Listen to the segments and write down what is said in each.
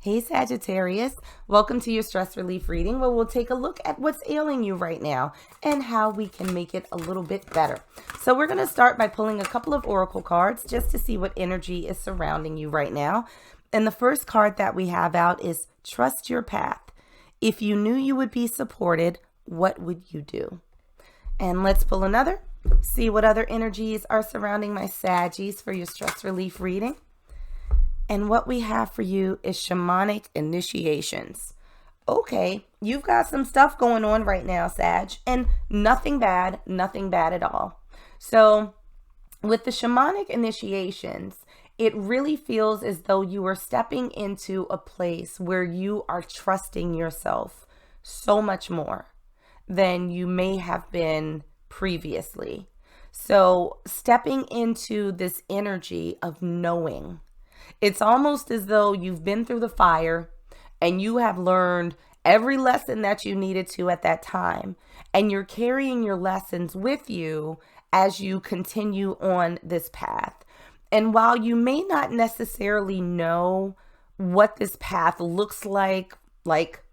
Hey Sagittarius, welcome to your stress relief reading where we'll take a look at what's ailing you right now and how we can make it a little bit better. So we're going to start by pulling a couple of oracle cards just to see what energy is surrounding you right now. And the first card that we have out is Trust Your Path. If you knew you would be supported, what would you do? And let's pull another, see what other energies are surrounding my Saggies for your stress relief reading. And what we have for you is shamanic initiations. Okay, you've got some stuff going on right now, Sag, and nothing bad at all. So with the shamanic initiations, it really feels as though you are stepping into a place where you are trusting yourself so much more than you may have been previously. So stepping into this energy of knowing. It's almost as though you've been through the fire and you have learned every lesson that you needed to at that time. And you're carrying your lessons with you as you continue on this path. And while you may not necessarily know what this path looks like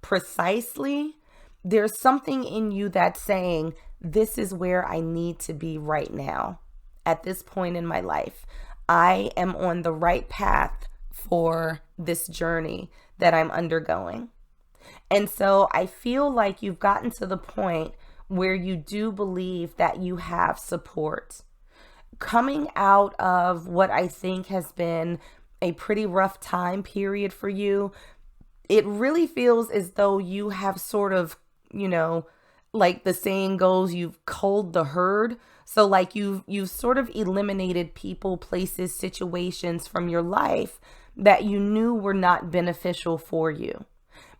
precisely, there's something in you that's saying, this is where I need to be right now at this point in my life. I am on the right path for this journey that I'm undergoing. And so I feel like you've gotten to the point where you do believe that you have support. Coming out of what I think has been a pretty rough time period for you, it really feels as though you have sort of, like the saying goes, you've culled the herd. So like you've sort of eliminated people, places, situations from your life that you knew were not beneficial for you.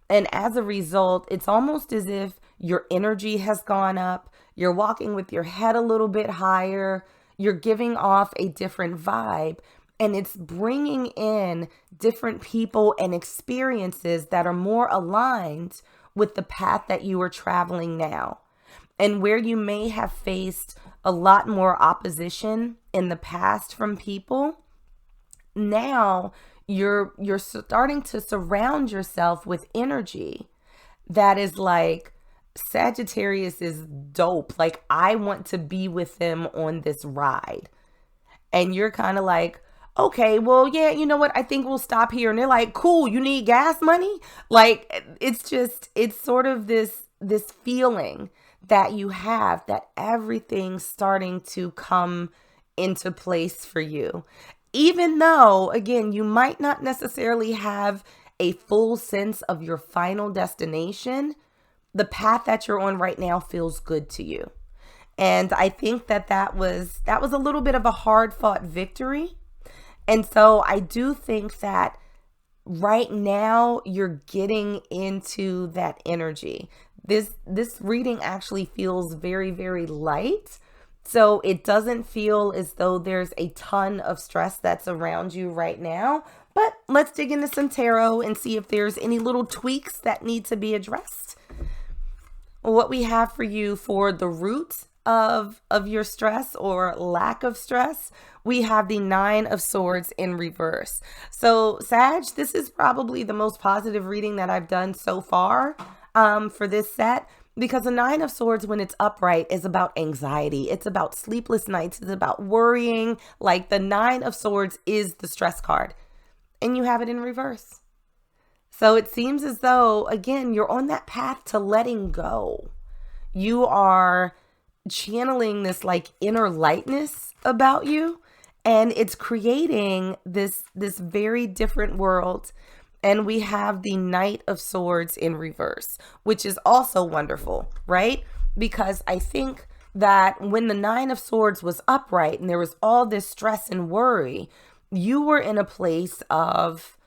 And as a result, it's almost as if your energy has gone up. You're walking with your head a little bit higher. You're giving off a different vibe. And it's bringing in different people and experiences that are more aligned with the path that you are traveling now. And where you may have faced a lot more opposition in the past from people, now you're starting to surround yourself with energy that is like, Sagittarius is dope. Like, I want to be with them on this ride. And you're kind of like, okay, well, yeah, you know what? I think we'll stop here. And they're like, cool, you need gas money? Like, it's sort of this feeling that you have that everything's starting to come into place for you. Even though, again, you might not necessarily have a full sense of your final destination, the path that you're on right now feels good to you. And I think that was a little bit of a hard fought victory. And so I do think that right now you're getting into that energy. This reading actually feels very, very light. So it doesn't feel as though there's a ton of stress that's around you right now. But let's dig into some tarot and see if there's any little tweaks that need to be addressed. What we have for you for the root of your stress or lack of stress, we have the 9 of Swords in reverse. So Sag, this is probably the most positive reading that I've done so far for this set, because the 9 of Swords, when it's upright, is about anxiety. It's about sleepless nights. It's about worrying. Like, the 9 of Swords is the stress card, and you have it in reverse. So it seems as though, again, you're on that path to letting go. You are channeling this like inner lightness about you, and it's creating this very different world. And we have the Knight of Swords in reverse, which is also wonderful, right? Because I think that when the 9 of Swords was upright and there was all this stress and worry, you were in a place of,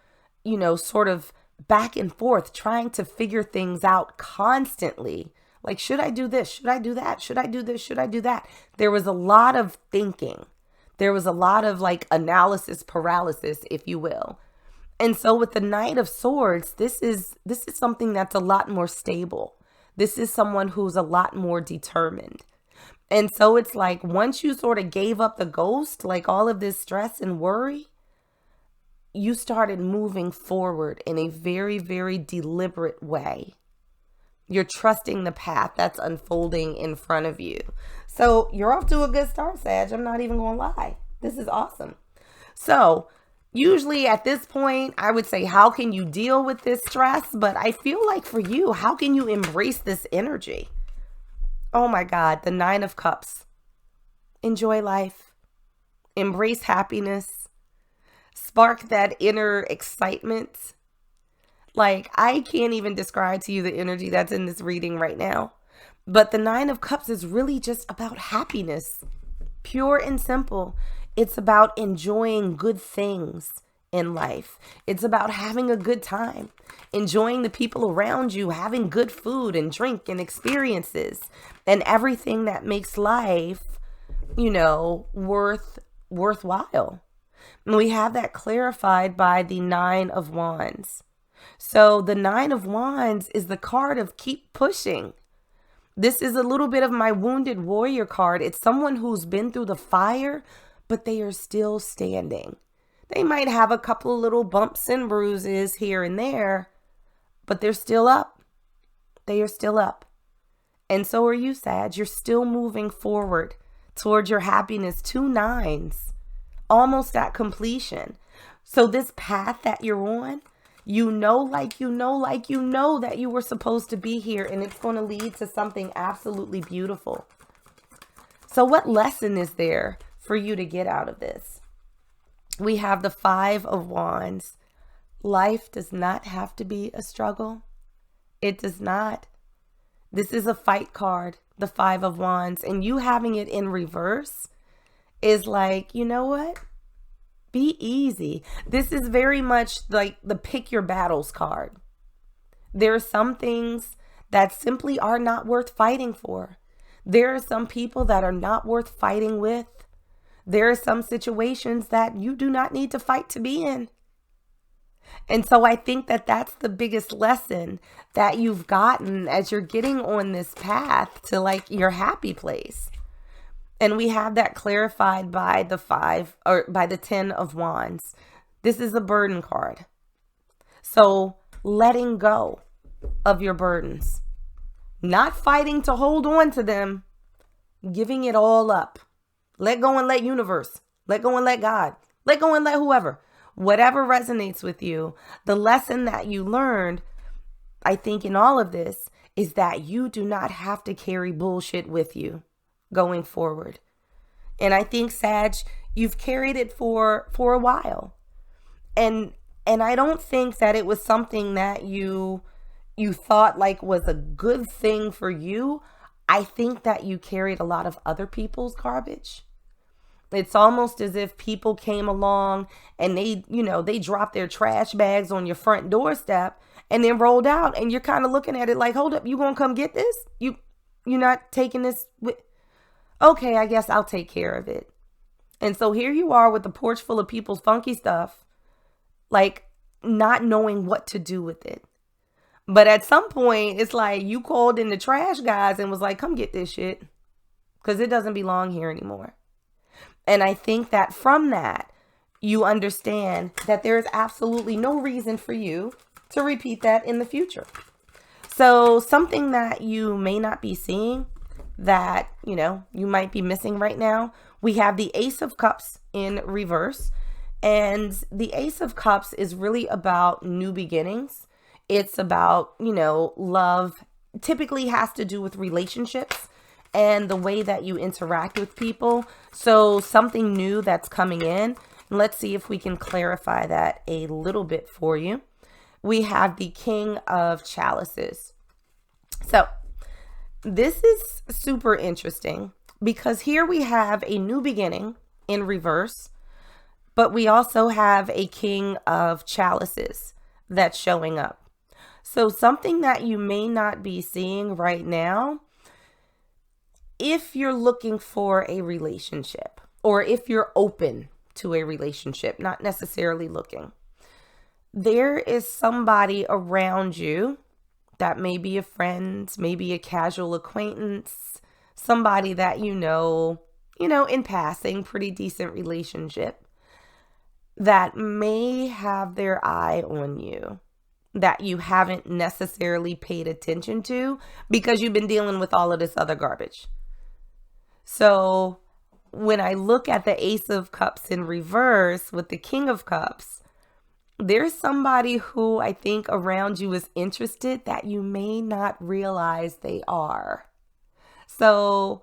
sort of back and forth, trying to figure things out constantly. Like, should I do this? Should I do that? Should I do this? Should I do that? There was a lot of thinking. There was a lot of like analysis paralysis, if you will. And so with the Knight of Swords, this is something that's a lot more stable. This is someone who's a lot more determined. And so it's like, once you sort of gave up the ghost, like all of this stress and worry, you started moving forward in a very, very deliberate way. You're trusting the path that's unfolding in front of you. So you're off to a good start, Sag. I'm not even going to lie. This is awesome. So usually at this point, I would say, how can you deal with this stress? But I feel like for you, how can you embrace this energy? Oh my God, the 9 of Cups. Enjoy life. Embrace happiness. Spark that inner excitement. Like, I can't even describe to you the energy that's in this reading right now. But the 9 of Cups is really just about happiness. Pure and simple. It's about enjoying good things in life. It's about having a good time. Enjoying the people around you, having good food and drink and experiences. And everything that makes life, worthwhile. And we have that clarified by the 9 of Wands. So the 9 of Wands is the card of keep pushing. This is a little bit of my wounded warrior card. It's someone who's been through the fire, but they are still standing. They might have a couple of little bumps and bruises here and there, but they're still up. They are still up. And so are you, Sag. You're still moving forward towards your happiness. 2 9s, almost at completion. So this path that you're on, that you were supposed to be here, and it's going to lead to something absolutely beautiful. So what lesson is there for you to get out of this? We have the 5 of Wands. Life does not have to be a struggle. It does not. This is a fight card, the 5 of Wands, and you having it in reverse is like, you know what? Be easy. This is very much like the pick your battles card. There are some things that simply are not worth fighting for. There are some people that are not worth fighting with. There are some situations that you do not need to fight to be in. And so I think that that's the biggest lesson that you've gotten as you're getting on this path to like your happy place. And we have that clarified by the 10 of Wands. This is a burden card. So letting go of your burdens, not fighting to hold on to them, giving it all up. Let go and let universe. Let go and let God. Let go and let whoever. Whatever resonates with you. The lesson that you learned, I think, in all of this is that you do not have to carry bullshit with you going forward. And I think, Sag, you've carried it for a while. And I don't think that it was something that you thought like was a good thing for you. I think that you carried a lot of other people's garbage. It's almost as if people came along and they dropped their trash bags on your front doorstep and then rolled out, and you're kind of looking at it like, hold up, you gonna come get this? You're not taking this with? Okay, I guess I'll take care of it. And so here you are with a porch full of people's funky stuff, like not knowing what to do with it. But at some point, it's like you called in the trash guys and was like, come get this shit, because it doesn't belong here anymore. And I think that from that, you understand that there is absolutely no reason for you to repeat that in the future. So something that you may not be seeing, that, you might be missing right now, we have the Ace of Cups in reverse. And the Ace of Cups is really about new beginnings. It's about, love. Typically has to do with relationships and the way that you interact with people. So something new that's coming in. Let's see if we can clarify that a little bit for you. We have the King of Chalices. So this is super interesting because here we have a new beginning in reverse, but we also have a King of Chalices that's showing up. So something that you may not be seeing right now, if you're looking for a relationship or if you're open to a relationship, not necessarily looking, there is somebody around you that may be a friend, maybe a casual acquaintance, somebody that in passing, pretty decent relationship, that may have their eye on you that you haven't necessarily paid attention to because you've been dealing with all of this other garbage. So when I look at the Ace of Cups in reverse with the King of Cups, there's somebody who I think around you is interested that you may not realize they are. So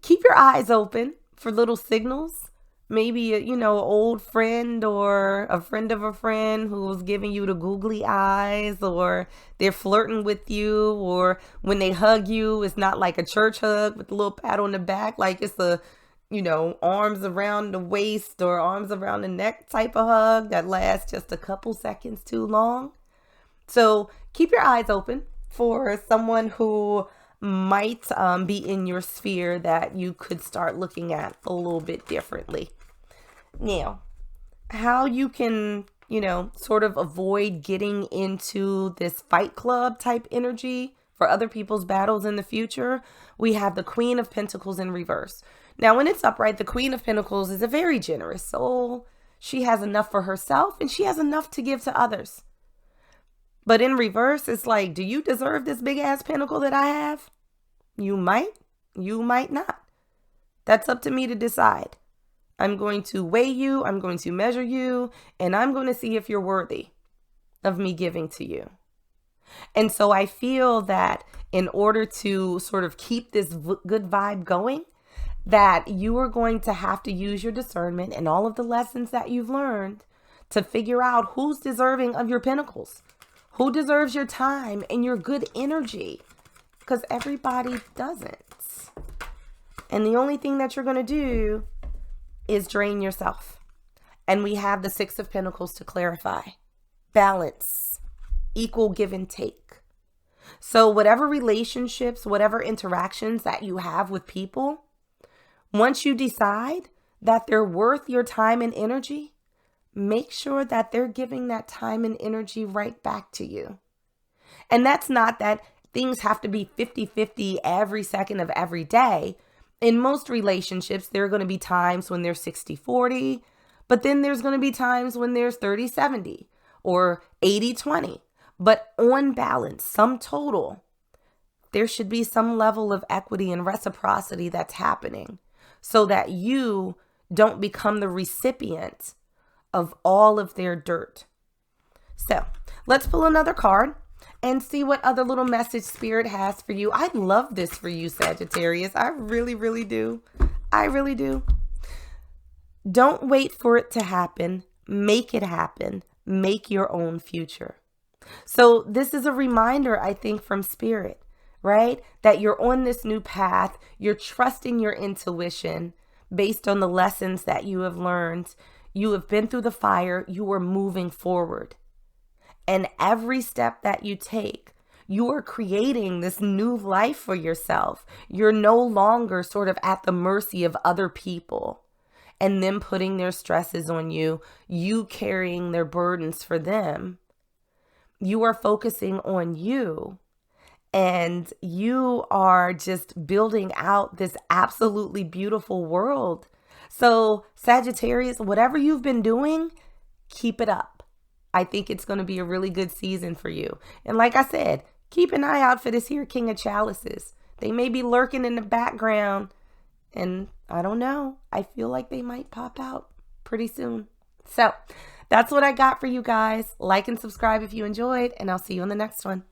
keep your eyes open for little signals. Maybe, an old friend or a friend of a friend who's giving you the googly eyes, or they're flirting with you, or when they hug you, it's not like a church hug with a little pat on the back, like it's a, arms around the waist or arms around the neck type of hug that lasts just a couple seconds too long. So keep your eyes open for someone who might be in your sphere that you could start looking at a little bit differently. Now, how you can, sort of avoid getting into this fight club type energy for other people's battles in the future, we have the Queen of Pentacles in reverse. Now, when it's upright, the Queen of Pentacles is a very generous soul. She has enough for herself and she has enough to give to others. But in reverse, it's like, do you deserve this big ass pentacle that I have? You might not. That's up to me to decide. I'm going to weigh you, I'm going to measure you, and I'm going to see if you're worthy of me giving to you. And so I feel that in order to sort of keep this good vibe going, that you are going to have to use your discernment and all of the lessons that you've learned to figure out who's deserving of your pentacles, who deserves your time and your good energy, because everybody doesn't. And the only thing that you're going to do is drain yourself. And we have the Six of Pentacles to clarify. Balance, equal give and take. So whatever relationships, whatever interactions that you have with people, once you decide that they're worth your time and energy, make sure that they're giving that time and energy right back to you. And that's not that things have to be 50-50 every second of every day. In most relationships, there are going to be times when there's 60-40, but then there's going to be times when there's 30-70 or 80-20. But on balance, sum total, there should be some level of equity and reciprocity that's happening so that you don't become the recipient of all of their dirt. So let's pull another card and see what other little message Spirit has for you. I love this for you, Sagittarius. I really, really do. I really do. Don't wait for it to happen. Make it happen. Make your own future. So this is a reminder, I think, from Spirit, right? That you're on this new path. You're trusting your intuition based on the lessons that you have learned. You have been through the fire. You are moving forward. And every step that you take, you are creating this new life for yourself. You're no longer sort of at the mercy of other people and them putting their stresses on you, you carrying their burdens for them. You are focusing on you, and you are just building out this absolutely beautiful world. So Sagittarius, whatever you've been doing, keep it up. I think it's going to be a really good season for you. And like I said, keep an eye out for this here King of Chalices. They may be lurking in the background, and I don't know. I feel like they might pop out pretty soon. So that's what I got for you guys. Like and subscribe if you enjoyed, and I'll see you on the next one.